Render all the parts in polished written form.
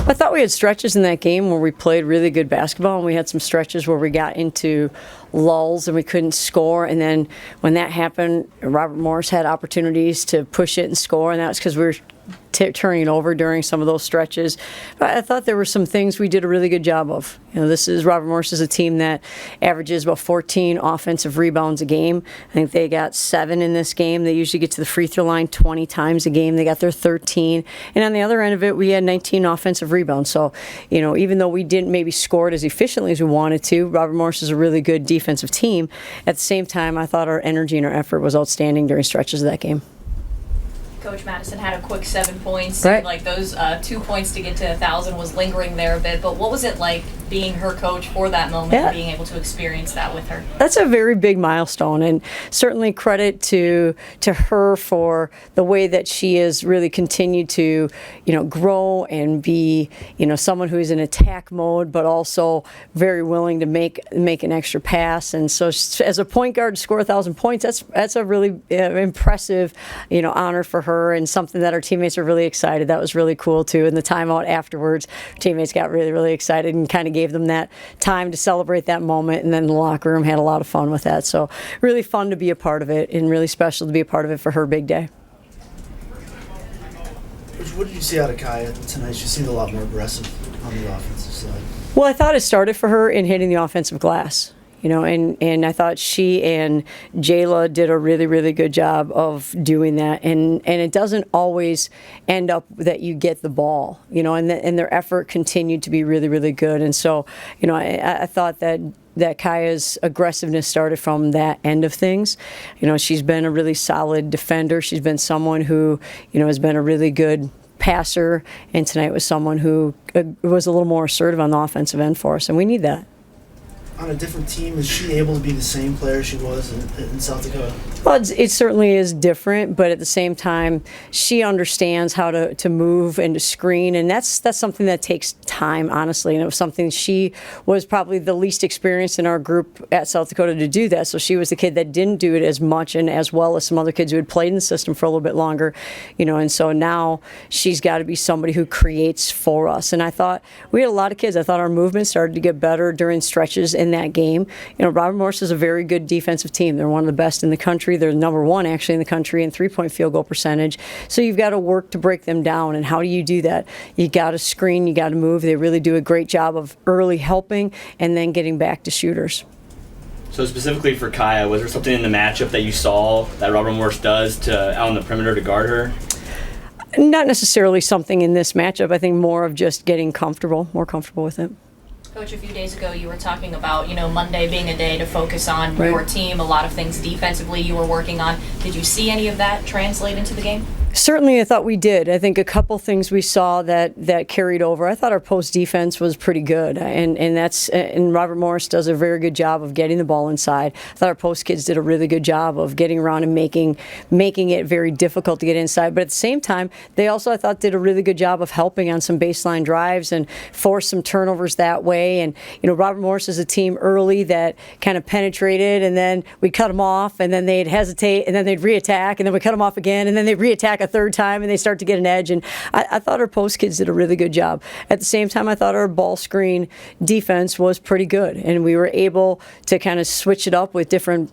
I thought we had stretches in that game where we played really good basketball, and we had some stretches where we got into lulls and we couldn't score. And then when that happened, Robert Morris had opportunities to push it and score, and that was because we were turning over during some of those stretches. But I thought there were some things we did a really good job of. This is Robert Morris is a team that averages about 14 offensive rebounds a game. I think they got 7 in this game. They usually get to the free throw line 20 times a game. They got their 13. And on the other end of it, we had 19 offensive rebounds. So, even though we didn't maybe score it as efficiently as we wanted to, Robert Morris is a really good defensive team. At the same time, I thought our energy and our effort was outstanding during stretches of that game. Coach Madison had a quick 7 points. Right. Like those 2 points to get to 1,000 was lingering there a bit. But what was it like being her coach for that moment and being able to experience that with her? That's a very big milestone, and certainly credit to her for the way that she has really continued to, grow and be, someone who is in attack mode, but also very willing to make an extra pass. And so, as a point guard to score 1,000 points, that's a really impressive, honor for her, and something that our teammates are really excited. That was really cool too. In the timeout afterwards, teammates got really, really excited and kind of gave them that time to celebrate that moment. And then the locker room had a lot of fun with that. So really fun to be a part of it, and really special to be a part of it for her big day. What did you see out of Kaya tonight? She seemed a lot more aggressive on the offensive side. Well, I thought it started for her in hitting the offensive glass. And I thought she and Jayla did a really, really good job of doing that. And it doesn't always end up that you get the ball, and their effort continued to be really, really good. And so, I thought that Kaya's aggressiveness started from that end of things. She's been a really solid defender. She's been someone who, has been a really good passer. And tonight was someone who was a little more assertive on the offensive end for us, and we need that. On a different team, is she able to be the same player she was in South Dakota? Well, it certainly is different, but at the same time, she understands how to move and to screen, and that's something that takes time, honestly. And it was something she was probably the least experienced in our group at South Dakota to do that. So she was the kid that didn't do it as much and as well as some other kids who had played in the system for a little bit longer, And so now she's got to be somebody who creates for us. And I thought we had a lot of kids. I thought our movement started to get better during stretches in that game. Robert Morris is a very good defensive team. They're one of the best in the country. They're number 1 actually in the country in three-point field goal percentage. So you've got to work to break them down. And how do you do that? You got to screen, you got to move. They really do a great job of early helping and then getting back to shooters. So specifically for Kaya, was there something in the matchup that you saw that Robert Morris does to out on the perimeter to guard her? Not necessarily something in this matchup. I think more of just getting more comfortable with it. Coach, a few days ago you were talking about, Monday being a day to focus on Right. your team, a lot of things defensively you were working on. Did you see any of that translate into the game? Certainly, I thought we did. I think a couple things we saw that carried over. I thought our post defense was pretty good, and Robert Morris does a very good job of getting the ball inside. I thought our post kids did a really good job of getting around and making it very difficult to get inside. But at the same time, they also, I thought, did a really good job of helping on some baseline drives and forced some turnovers that way. And Robert Morris is a team early that kind of penetrated, and then we'd cut them off, and then they'd hesitate, and then they'd reattack, and then we cut them off again, and then they'd reattack a third time, and they start to get an edge. And I thought our post kids did a really good job. At the same time, I thought our ball screen defense was pretty good, and we were able to kind of switch it up with different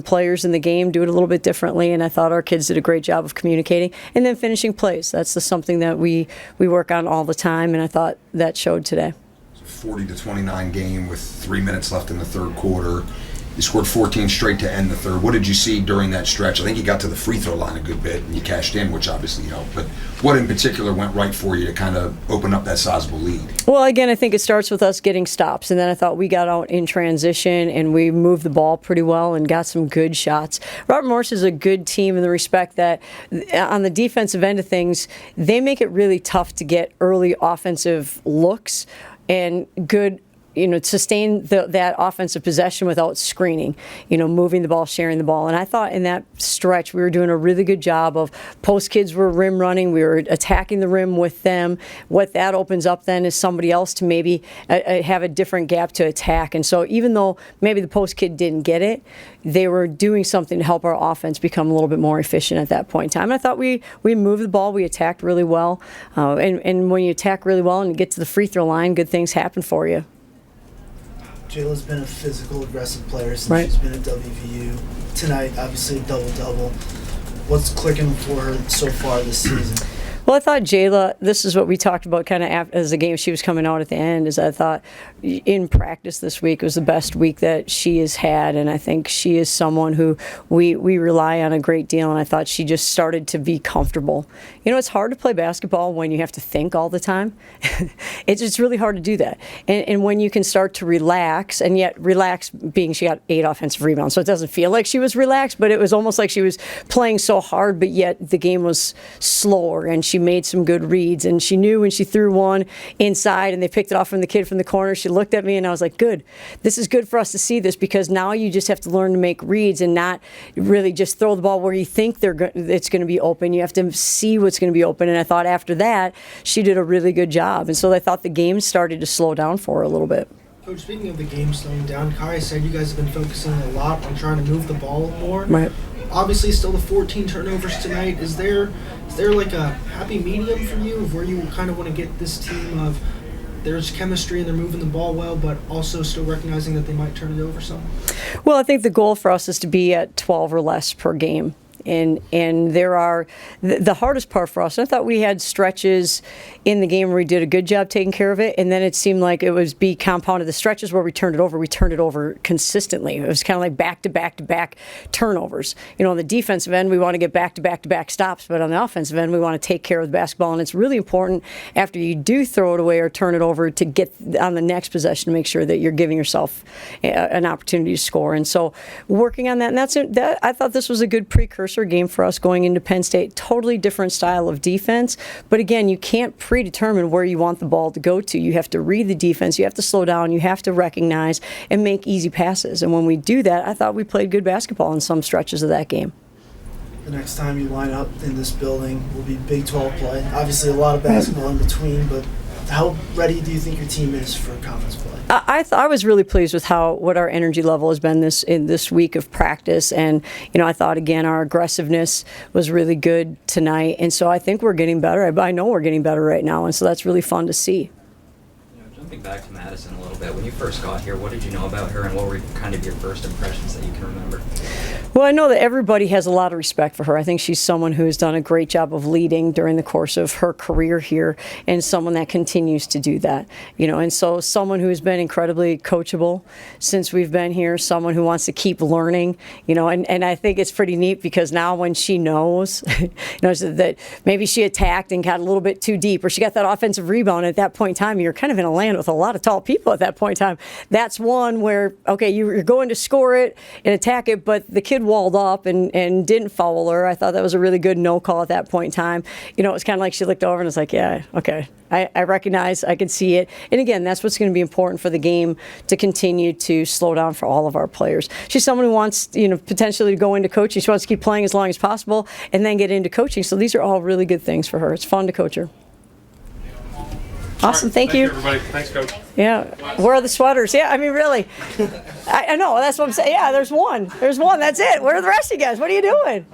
players in the game, do it a little bit differently, and I thought our kids did a great job of communicating and then finishing plays. That's something that we work on all the time, and I thought that showed today. 40-29 game with 3 minutes left in the third quarter. You scored 14 straight to end the third. What did you see during that stretch? I think you got to the free throw line a good bit and you cashed in, which obviously helped. But what in particular went right for you to kind of open up that sizable lead? Well, again, I think it starts with us getting stops. And then I thought we got out in transition and we moved the ball pretty well and got some good shots. Robert Morris is a good team in the respect that on the defensive end of things, they make it really tough to get early offensive looks and good sustain that offensive possession without screening, moving the ball, sharing the ball. And I thought in that stretch we were doing a really good job of post kids were rim running. We were attacking the rim with them. What that opens up then is somebody else to maybe have a different gap to attack. And so even though maybe the post kid didn't get it, they were doing something to help our offense become a little bit more efficient at that point in time. And I thought we moved the ball. We attacked really well. And when you attack really well and you get to the free throw line, good things happen for you. Jayla's been a physical, aggressive player since she's been at WVU. Tonight, obviously, a double-double. What's clicking for her so far this season? Well, I thought Jayla, this is what we talked about kind of as the game she was coming out at the end, is I thought in practice this week was the best week that she has had, and I think she is someone who we rely on a great deal, and I thought she just started to be comfortable. It's hard to play basketball when you have to think all the time. It's really hard to do that. And when you can start to relax, and yet relax being she got 8 offensive rebounds, so it doesn't feel like she was relaxed, but it was almost like she was playing so hard, but yet the game was slower, and she made some good reads, and she knew when she threw one inside and they picked it off from the kid from the corner, she looked at me and I was like, good. This is good for us to see this, because now you just have to learn to make reads and not really just throw the ball where you think it's going to be open. You have to see what's going to be open, and I thought after that she did a really good job, and so I thought the game started to slow down for her a little bit. Coach, speaking of the game slowing down, Kai said you guys have been focusing a lot on trying to move the ball more. Right. Obviously, still the 14 turnovers tonight. Is there like a happy medium for you of where you kind of want to get this team of there's chemistry and they're moving the ball well, but also still recognizing that they might turn it over some? Well, I think the goal for us is to be at 12 or less per game. And there are the hardest part for us. I thought we had stretches in the game where we did a good job taking care of it, and then it seemed like it was be compounded. The stretches where we turned it over consistently. It was kind of like back to back to back turnovers. On the defensive end, we want to get back to back to back stops, but on the offensive end, we want to take care of the basketball. And it's really important after you do throw it away or turn it over to get on the next possession to make sure that you're giving yourself an opportunity to score. And so working on that, and that I thought this was a good precursor game for us going into Penn State. Totally different style of defense, but again, you can't predetermine where you want the ball to go to. You have to read the defense, you have to slow down, you have to recognize and make easy passes. And when we do that, I thought we played good basketball in some stretches of that game. The next time you line up in this building will be Big 12 play. Obviously a lot of basketball in between, but how ready do you think your team is for conference play? I was really pleased with what our energy level has been this week of practice, and I thought again our aggressiveness was really good tonight, and so I think we're getting better. I know we're getting better right now, and so that's really fun to see. Jumping back to Madison a little bit, when you first got here, what did you know about her, and what were kind of your first impressions that you can remember? Well, I know that everybody has a lot of respect for her. I think she's someone who has done a great job of leading during the course of her career here, and someone that continues to do that. And so someone who has been incredibly coachable since we've been here, someone who wants to keep learning, and I think it's pretty neat because now when she knows, that maybe she attacked and got a little bit too deep, or she got that offensive rebound at that point in time, you're kind of in a land with a lot of tall people at that point in time. That's one where, okay, you're going to score it and attack it, but the kid walled up and didn't foul her. I thought that was a really good no call at that point in time. It was kind of like she looked over and was like, yeah, okay. I recognize, I can see it. And again, that's what's going to be important for the game to continue to slow down for all of our players. She's someone who wants, potentially to go into coaching. She wants to keep playing as long as possible and then get into coaching. So these are all really good things for her. It's fun to coach her. Awesome, thank you. Everybody. Thanks, Coach. Yeah, where are the sweaters? Yeah, I mean, really. I know, that's what I'm saying. Yeah, there's one. That's it. Where are the rest of you guys? What are you doing?